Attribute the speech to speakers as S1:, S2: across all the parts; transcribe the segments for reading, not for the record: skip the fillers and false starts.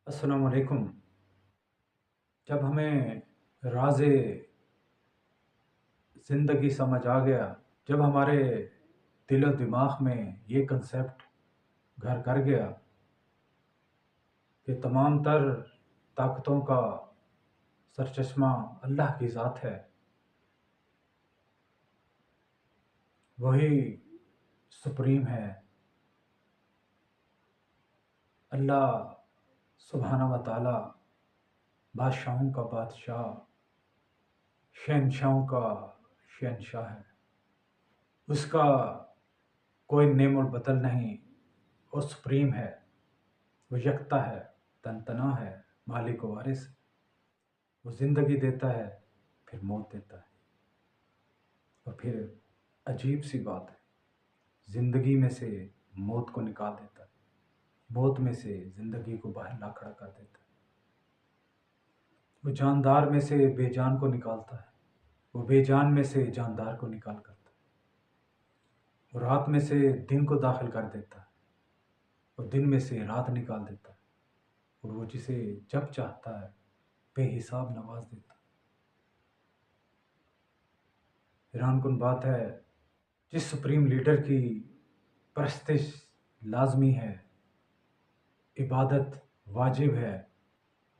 S1: अस्सलाम वालेकुम। जब हमें राज़ ज़िंदगी समझ आ गया, जब हमारे दिलो दिमाग में ये कंसेप्ट घर कर गया कि तमाम तर ताकतों का सरचश्मा अल्लाह की ज़ात है, वही सुप्रीम है। अल्लाह सुब्हानहू व तआला बादशाहों का बादशाह, शहंशाहों का शहंशाह है। उसका कोई नेम और बदल नहीं। वो सुप्रीम है, वो यकता है, तनतना है, मालिक व वारिस है। वो ज़िंदगी देता है, फिर मौत देता है। और फिर अजीब सी बात है, ज़िंदगी में से मौत को निकाल देता है, मौत में से ज़िंदगी को बाहर ला खड़ा कर देता है। वो जानदार में से बेजान को निकालता है, वो बेजान में से जानदार को निकाल करता है। वो रात में से दिन को दाखिल कर देता है, और दिन में से रात निकाल देता है। और वो जिसे जब चाहता है बेहिसाब नवाज देता है। हैरानकुन बात है, जिस सुप्रीम लीडर की परस्तिश लाजमी है, इबादत वाजिब है,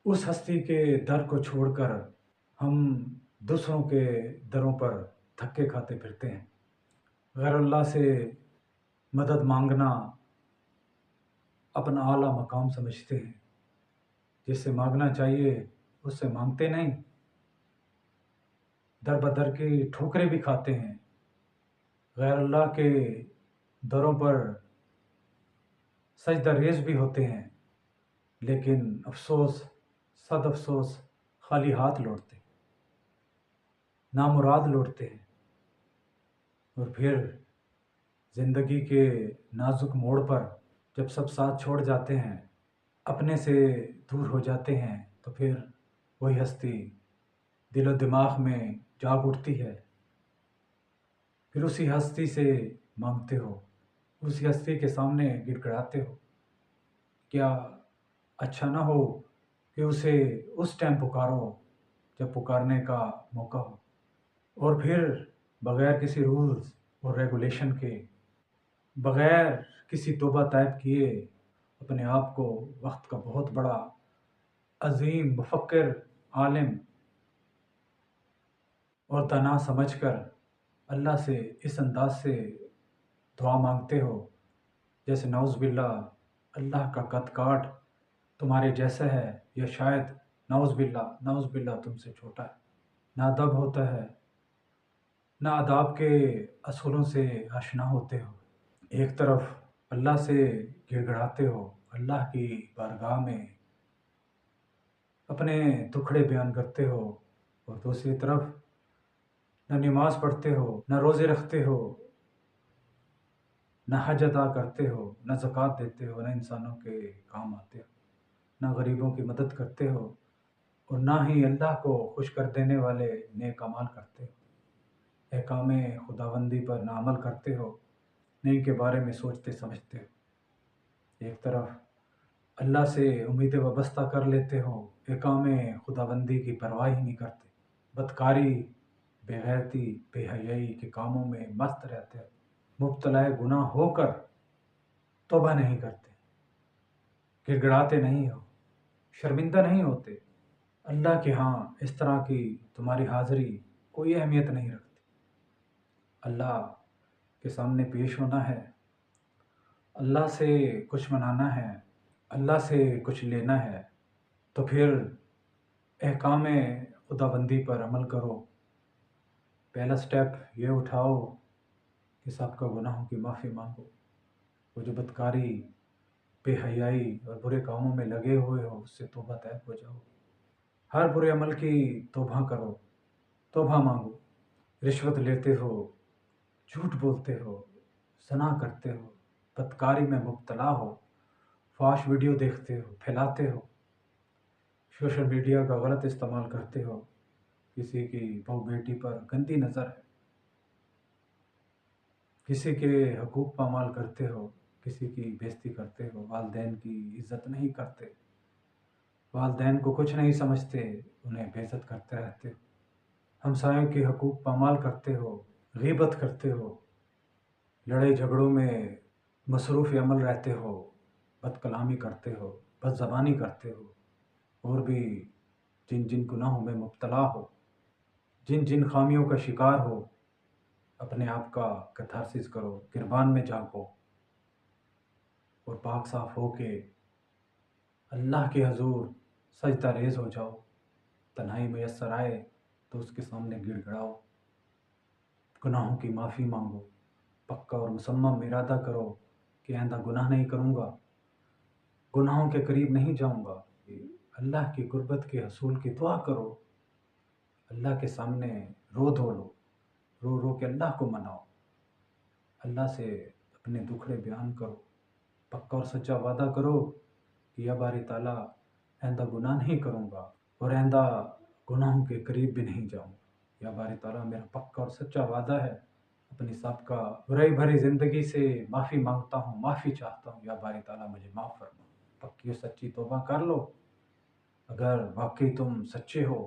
S1: उस हस्ती के दर को छोड़कर हम दूसरों के दरों पर धक्के खाते फिरते हैं। गैर अल्लाह से मदद मांगना अपना आला मकाम समझते हैं। जिससे मांगना चाहिए उससे मांगते नहीं, दर बदर की ठोकरें भी खाते हैं। गैर अल्लाह के दरों पर सजदा रेज़ भी होते हैं, लेकिन अफ़सोस, सद अफ़सोस, खाली हाथ लौटते हैं, नामुराद लौटते हैं। और फिर ज़िंदगी के नाजुक मोड़ पर जब सब साथ छोड़ जाते हैं, अपने से दूर हो जाते हैं, तो फिर वही हस्ती दिलो दिमाग में जाग उठती है। फिर उसी हस्ती से मांगते हो, उसी हस्ती के सामने गिड़गिड़ाते हो। क्या अच्छा ना हो कि उसे उस टाइम पुकारो जब पुकारने का मौका हो, और फिर बगैर किसी रूल्स और रेगुलेशन के, बगैर किसी तौबा तैब किए, अपने आप को वक्त का बहुत बड़ा अजीम मुफक्किर, आलिम और दाना समझकर अल्लाह से इस अंदाज से दुआ मांगते हो जैसे नाउज़ बिल्लाह अल्लाह का कद काट तुम्हारे जैसा है, या शायद नाउज़ बिल्लाह तुमसे छोटा है। ना अदब होता है, ना अदाब के असूलों से आशना होते हो। एक तरफ अल्लाह से गिड़गिड़ाते हो, अल्लाह की बारगाह में अपने दुखड़े बयान करते हो, और दूसरी तरफ न नमाज पढ़ते हो, न रोज़े रखते हो, न हज अदा करते हो, न ज़कात देते हो, न इंसानों के काम आते हो, न गरीबों की मदद करते हो, और ना ही अल्लाह को खुश कर देने वाले नेक अमाल करते हो। अहकाम खुदाबंदी पर ना अमल करते हो, न इनके बारे में सोचते समझते हो। एक तरफ अल्लाह से उम्मीदें वाबस्ता कर लेते हो, अहकाम खुदाबंदी की परवाह ही नहीं करते। बदकारी, बेगैरती, बेहयाई के कामों में मस्त रहते हो। मुब्तला गुनाह होकर तौबा नहीं करते, गिड़गिड़ाते नहीं हो, शर्मिंदा नहीं होते। अल्लाह के यहाँ इस तरह की तुम्हारी हाज़िरी कोई अहमियत नहीं रखती। अल्लाह के सामने पेश होना है, अल्लाह से कुछ मनाना है, अल्लाह से कुछ लेना है, तो फिर अहकाम खुदाबंदी पर अमल करो। पहला स्टेप ये उठाओ कि सबका गुनाहों की माफ़ी मांगो। वो जो बदकारी, बेहयाई और बुरे कामों में लगे हुए हो, उससे तौबा तैब हो जाओ। हर बुरे अमल की तौबा करो, तौबा मांगो। रिश्वत लेते हो, झूठ बोलते हो, ज़ना करते हो, बदकारी में मुब्तला हो, फाश वीडियो देखते हो, फैलाते हो, सोशल मीडिया का गलत इस्तेमाल करते हो, किसी की बहू बेटी पर गंदी नज़र है, किसी के हकूक़ पामाल करते हो, किसी की बेइज्जती करते हो, वालिदैन की इज़्ज़त नहीं करते, वालदैन को कुछ नहीं समझते, उन्हें बेइज्जत करते रहते हो। हमसायों के हकूक़ पामाल करते हो, गीबत करते हो, लड़ाई झगड़ों में मसरूफ़ अमल रहते हो, बदकलामी करते हो, बदज़बानी करते हो, और भी जिन जिन गुनाहों में मुब्तला हो, जिन जिन खामियों का शिकार हो, अपने आप का कैथारसिस करो, गिरबान में झाँको और पाक साफ़ हो के अल्लाह के हज़ूर सजदा रेज़ हो जाओ। तन्हाई मैसर आए तो उसके सामने गिड़गिड़ाओ, गुनाहों की माफ़ी मांगो, पक्का और मुसम्मम इरादा करो कि आइंदा गुनाह नहीं करूँगा, गुनाहों के करीब नहीं जाऊँगा। अल्लाह की गुरबत के हसूल की दुआ करो, अल्लाह के सामने रो धो लो, रो रो के अल्लाह को मनाओ, अल्लाह से अपने दुखड़े बयान करो, पक्का और सच्चा वादा करो कि या बारी ताला आइंदा गुनाह नहीं करूँगा और आइंदा गुनाहों के करीब भी नहीं जाऊँगा। या बारी ताला मेरा पक्का और सच्चा वादा है, अपनी साबका बुराई भरी ज़िंदगी से माफ़ी मांगता हूँ, माफ़ी चाहता हूँ, या बारी ताला मुझे माफ़ फरमा। पक्की और सच्ची तौबा कर लो। अगर वाकई तुम सच्चे हो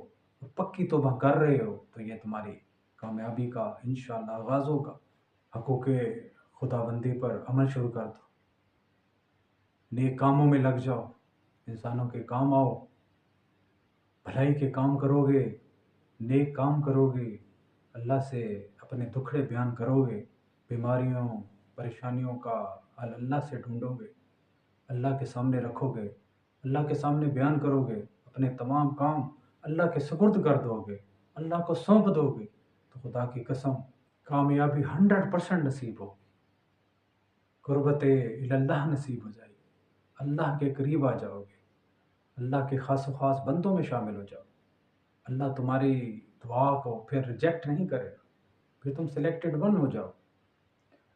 S1: और पक्की तौबा कर रहे हो तो ये तुम्हारी कामयाबी का इंशाअल्लाह आगाज़ होगा। हक़ूक़ खुदाबंदी पर अमल शुरू कर दो, नेक कामों में लग जाओ, इंसानों के काम आओ, भलाई के काम करोगे, नेक काम करोगे, अल्लाह से अपने दुखड़े बयान करोगे, बीमारियों परेशानियों का हल अल्लाह से ढूंढोगे, अल्लाह के सामने रखोगे, अल्लाह के सामने बयान करोगे, अपने तमाम काम अल्लाह के सुपुर्द कर दोगे, अल्लाह को सौंप दोगे, तो खुदा की कसम कामयाबी 100% नसीब होगी, कुर्बत इल्लल्लाह नसीब हो जाएगी, अल्लाह के करीब आ जाओगे, अल्लाह के ख़ास ख़ास बंदों में शामिल हो जाओ। अल्लाह तुम्हारी दुआ को फिर रिजेक्ट नहीं करेगा, फिर तुम सिलेक्टेड वन हो जाओ।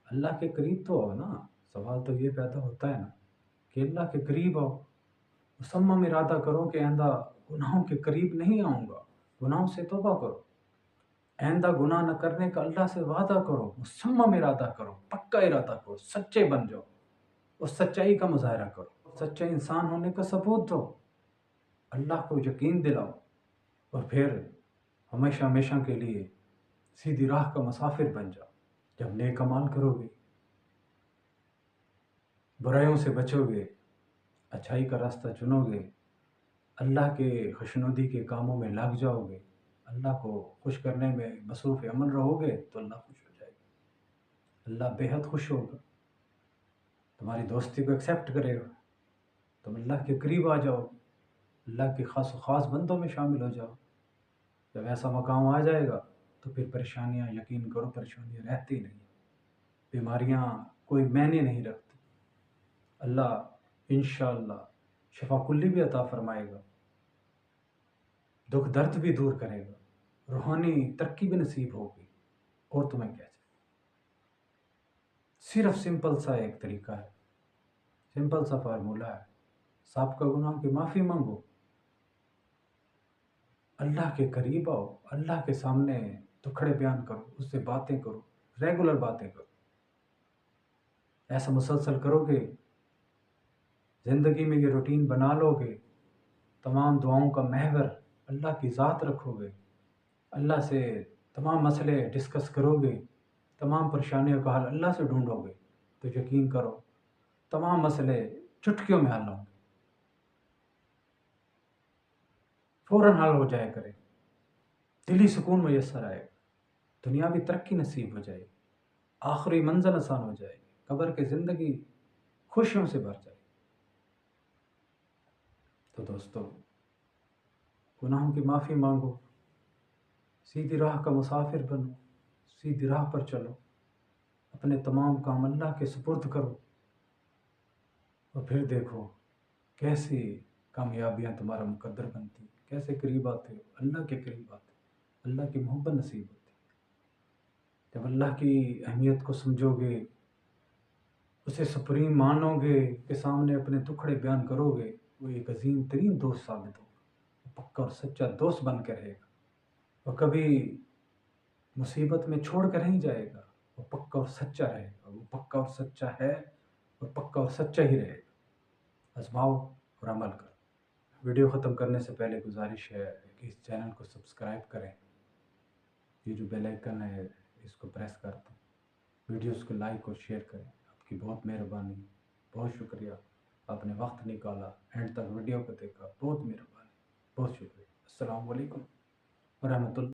S1: अल्लाह के करीब तो आओ ना। सवाल तो ये पैदा होता है ना कि अल्लाह के करीब आओ, मुसम्मम इरादा करो कि आइंदा गुनाहों के करीब नहीं आऊँगा, गुनाहों से तौबा करो, आइंदा गुनाह न करने का अल्लाह से वादा करो, मुसम्मम इरादा करो, पक्का इरादा करो, सच्चे बन जाओ और सच्चाई का मुजाहरा करो, सच्चे इंसान होने का सबूत दो, अल्लाह को यकीन दिलाओ और फिर हमेशा हमेशा के लिए सीधी राह का मुसाफिर बन जाओ। जब नेक अमाल करोगे, बुराइयों से बचोगे, अच्छाई का रास्ता चुनोगे, अल्लाह के खुशनुदी के कामों में लग जाओगे, अल्लाह को खुश करने में मसरूफ़ अमल रहोगे तो अल्लाह खुश हो जाएगा, अल्लाह बेहद खुश होगा, तुम्हारी दोस्ती को एक्सेप्ट करेगा, तुम अल्लाह के करीब आ जाओ, अल्लाह के ख़ास बंदों में शामिल हो जाओ। जब ऐसा मकाम आ जाएगा तो फिर परेशानियाँ, यकीन करो, परेशानियाँ रहती नहीं, बीमारियाँ कोई मायने नहीं रखती। अल्लाह इंशाअल्लाह शिफा कुल्ली भी अता फरमाएगा, दुख दर्द भी दूर करेगा, रूहानी तरक्की भी नसीब होगी। और तुम्हें क्या चाहिए? सिर्फ सिंपल सा एक तरीका है, सिंपल सा फार्मूला है, साबका गुनाह की माफ़ी मांगो, अल्लाह के करीब आओ, अल्लाह के सामने दुखड़े बयान करो, उससे बातें करो, रेगुलर बातें करो। ऐसा मुसलसल करोगे, ज़िंदगी में ये रूटीन बना लोगे, तमाम दुआओं का महवर अल्लाह की ज़ात रखोगे, अल्लाह से तमाम मसले डिस्कस करोगे, तमाम परेशानियों का हल अल्लाह से ढूंढोगे, तो यकीन करो तमाम मसले चुटकियों में हल होंगे, फ़ौरन हल हो जाया करें, दिली सुकून मैसर आएगा, दुनियावी तरक्की नसीब हो जाएगी, आखिरी मंजिल आसान हो जाएगी, कब्र की ज़िंदगी खुशियों से भर जाएगी। तो दोस्तों, गुनाहों की माफ़ी मांगो, सीधी राह का मुसाफिर बनो, सीधी राह पर चलो, अपने तमाम काम अल्लाह के सुपुर्द करो और फिर देखो कैसी कामयाबियाँ तुम्हारा मुकद्दर बनती, कैसे करीब आते हो, अल्लाह के करीब आते हो, अल्लाह की मोहब्बत नसीब होती। जब अल्लाह की अहमियत को समझोगे, उसे सुप्रीम मानोगे, के सामने अपने दुखड़े बयान करोगे, वो एक अजीम तरीन दोस्त साबित होगा, पक्का और सच्चा दोस्त बन के रहेगा, और कभी मुसीबत में छोड़ कर नहीं जाएगा, वो पक्का और सच्चा रहेगा, वो पक्का और सच्चा है और पक्का और सच्चा ही रहेगा। आजमाओ और अमल करो। ویڈیو ختم کرنے سے پہلے گزارش ہے کہ اس چینل کو سبسکرائب کریں، یہ جو بیل آئیکن ہے اس کو پریس کر دیں، ویڈیوز کو لائک اور شیئر کریں۔ آپ کی بہت مہربانی، بہت شکریہ، آپ نے وقت نکالا، اینڈ تک ویڈیو کو دیکھا، بہت مہربانی، بہت شکریہ۔ السلام علیکم ورحمۃ اللہ۔